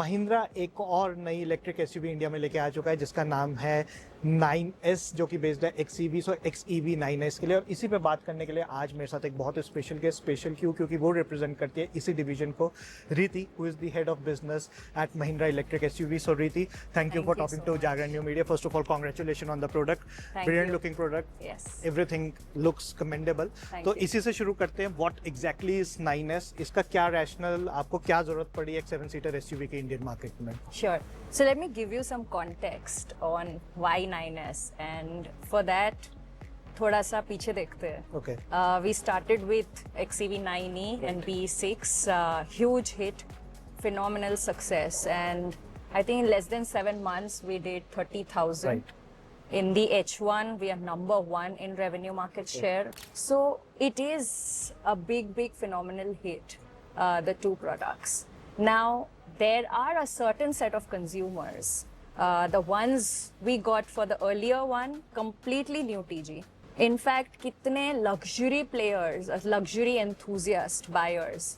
महिंद्रा एक और नई इलेक्ट्रिक एसयूवी इंडिया में लेके आ चुका है जिसका नाम है 9S, जो कि बेस्ड है XEV, सो XEV 9S के लिए। और इसी पे बात करने के लिए आज मेरे साथ एक बहुत स्पेशल गेस्ट, स्पेशल क्यों, क्योंकि वो रिप्रेजेंट करती है इसी डिवीजन को, Riti, who is the head of business at Mahindra electric SUV. So Riti, thank you for talking to Jagran new media. First of all congratulation on the product, brilliant looking product, everything looks commendable. तो इसी से शुरू करते हैं, what exactly is 9S, इसका क्या rational, आपको क्या जरूरत पड़ी एक 7 सीटर एसयूवी के इंडियन मार्केट में? Sure. So let me give you some context on why 9S, and for that थोड़ा सा पीछे देखते हैं. Okay. We started with XEV 9e and B6, huge hit, phenomenal success, and I think in less than 7 months we did 30,000. Right. In the H1, we are number 1 in revenue market share. So it is a big phenomenal hit, the two products. Now, there are a certain set of consumers, the ones we got for the earlier one, completely new TG. In fact, kitne luxury players, luxury enthusiast buyers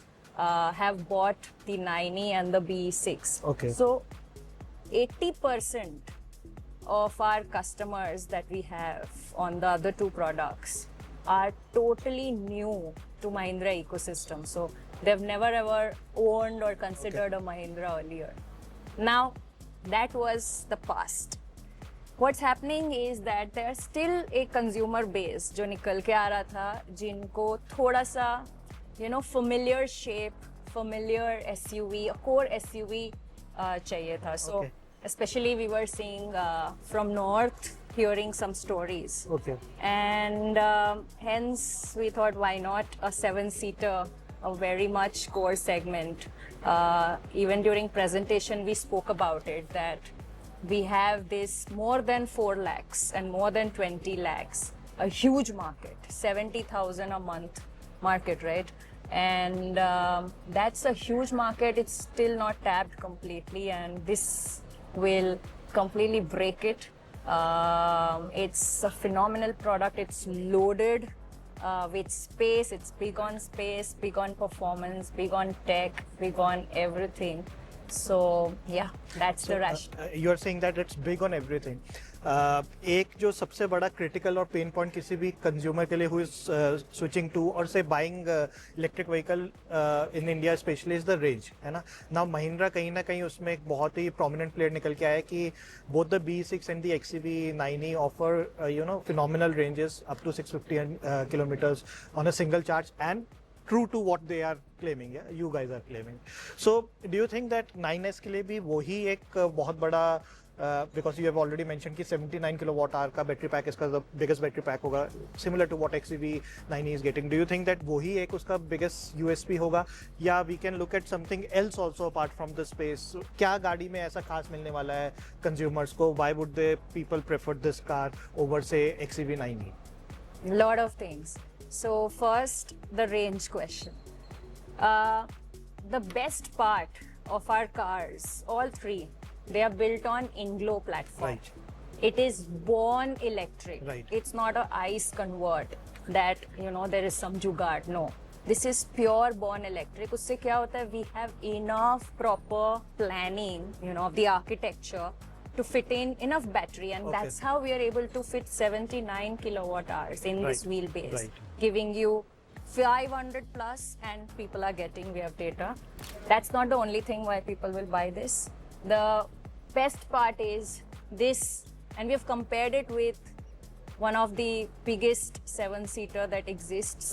have bought the 9e and the B6. Okay. So 80% of our customers that we have on the other two products are totally new to Mahindra ecosystem. So they've never ever owned or considered a Mahindra earlier. Now, that was the past. What's happening is that there's still a consumer base जो निकल के आ रहा था, जिनको थोड़ा सा, familiar shape, familiar SUV, a core SUV चाहिए था. So especially we were seeing from north, hearing some stories. Okay. And hence we thought, why not a 7-seater, a very much core segment. Even during presentation we spoke about it, that we have this more than 4 lakhs and more than 20 lakhs, a huge market, 70,000 a month market, right? And that's a huge market. It's still not tapped completely, and this will completely break it. It's a phenomenal product. It's loaded with space. It's big on space, big on performance, big on tech, big on everything. So yeah, that's the rationale. You are saying that it's big on everything. एक जो सबसे बड़ा critical और pain point किसी भी consumer के लिए who is switching to और से buying electric vehicle in India specially is the range, है ना. नाउ महिंद्रा कहीं ना कहीं उसमें एक बहुत ही प्रोमिनेंट प्लेयर निकल के आया है कि both the B6 and the XEV 9e offer phenomenal ranges up to 650 kilometers on a single charge, and true to what they are claiming, yeah, you guys are claiming. So do you think that 9S के लिए भी वही एक बहुत बड़ा, because you have already mentioned कि 79 kilowatt hour का battery pack इसका the biggest बैटरी पैक होगा, similar to what XEV 9e is getting. Do you think that वही एक उसका biggest USP होगा, या we can look at something else also apart from the space? क्या गाड़ी में ऐसा खास मिलने वाला है consumers को? Why would they people prefer this car over say XEV 9e? Lot of things. So first, the range question. The best part of our cars, all three, they are built on INGLO platform. Right. It is born electric. Right. It's not a ICE convert that, there is some jugaad. No. This is pure born electric. उससे क्या होता है? We have enough proper planning, of the architecture to fit in enough battery, and that's how we are able to fit 79 kilowatt hours in this wheelbase, giving you 500 plus, and people are getting, we have data. That's not the only thing why people will buy this. The best part is this, and we have compared it with one of the biggest 7-seater that exists.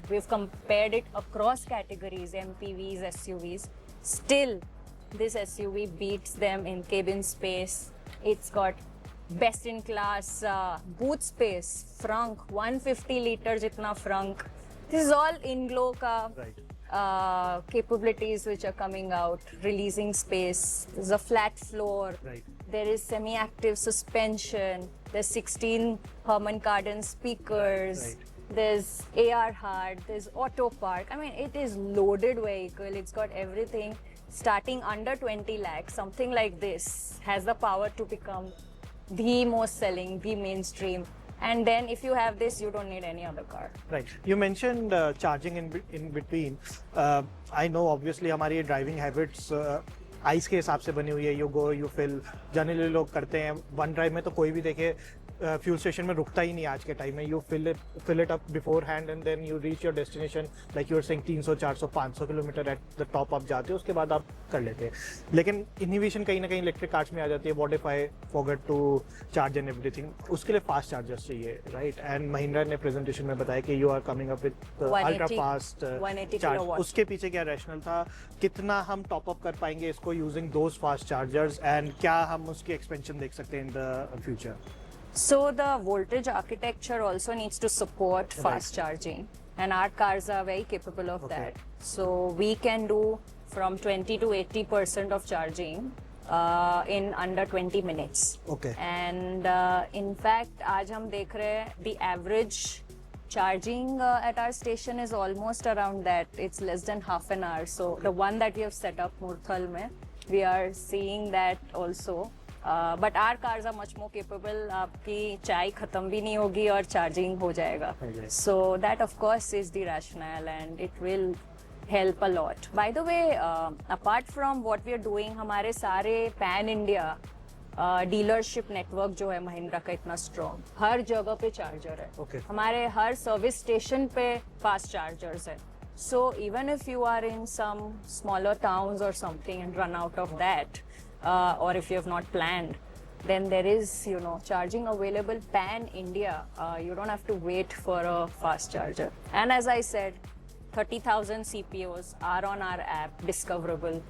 We've compared it across categories, MPVs, SUVs. Still, this SUV beats them in cabin space. It's got best in class boot space, frunk, 150 liter jitna frunk. This is all INGLO ka capabilities which are coming out, releasing space. There's a flat floor. Right. There is semi-active suspension. There's 16 Harman Kardon speakers. Right. There's AR hard. There's auto park. I mean, it is loaded vehicle. It's got everything. Starting under 20 lakhs, something like this has the power to become the most selling, the mainstream. And then if you have this, you don't need any other car. Right. You mentioned charging in between. I know obviously हमारी driving habits ICE के हिसाब से बनी हुई है, you go you fill, generally लोग करते हैं वन ड्राइव में, तो कोई भी देखे फ्यूल स्टेशन में रुकता ही नहीं आज के टाइम में, you fill it up beforehand and then you reach your destination like you are saying 300 400 500 kilometre at the top आप जाते हो, उसके बाद आप कर लेते हैं। लेकिन इनोवेशन कहीं ना कहीं इलेक्ट्रिक कार्स में आ जाती है, what if I forget to charge and everything, उसके लिए फास्ट चार्जर्स चाहिए, राइट? एंड महिंद्रा ने प्रेजेंटेशन में बताया कि you are coming up with ultra 180 fast 180 charge. Kilowatt. उसके पीछे क्या रैशनल था, कितना हम टॉप अप कर पाएंगे इसको using those fast chargers, and क्या हम उसकी एक्सपेंशन देख सकते हैं in the future? So the voltage architecture also needs to support fast charging, and our cars are very capable of Okay. that. So we can do from 20 to 80% of charging in under 20 minutes. Okay. And in fact, आज हम देख रहे हैं the average charging at our station is almost around that. It's less than half an hour. So the one that we have set up Murthal में, we are seeing that also. But our cars are much more capable. आपकी चाय खत्म भी नहीं होगी और charging हो जाएगा. Okay. So that of course is the rationale, and it will help a lot. By the way, apart from what we are doing, हमारे सारे पैन इंडिया डीलरशिप नेटवर्क जो है महिंद्रा का इतना स्ट्रॉन्ग, हर जगह पे चार्जर है. Okay. हमारे हर सर्विस स्टेशन पे फास्ट चार्जर्स है. So even if you are in some smaller towns or something and run out of that, or if you have not planned, then there is, charging available pan India. You don't have to wait for a fast charger. And as I said, 30,000 CPOs are on our app, discoverable.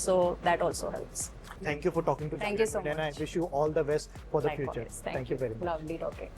So that also helps. Thank you for talking to Thank you so and I much. wish you all the best for the Likewise. future. Thank you very much. Lovely talking.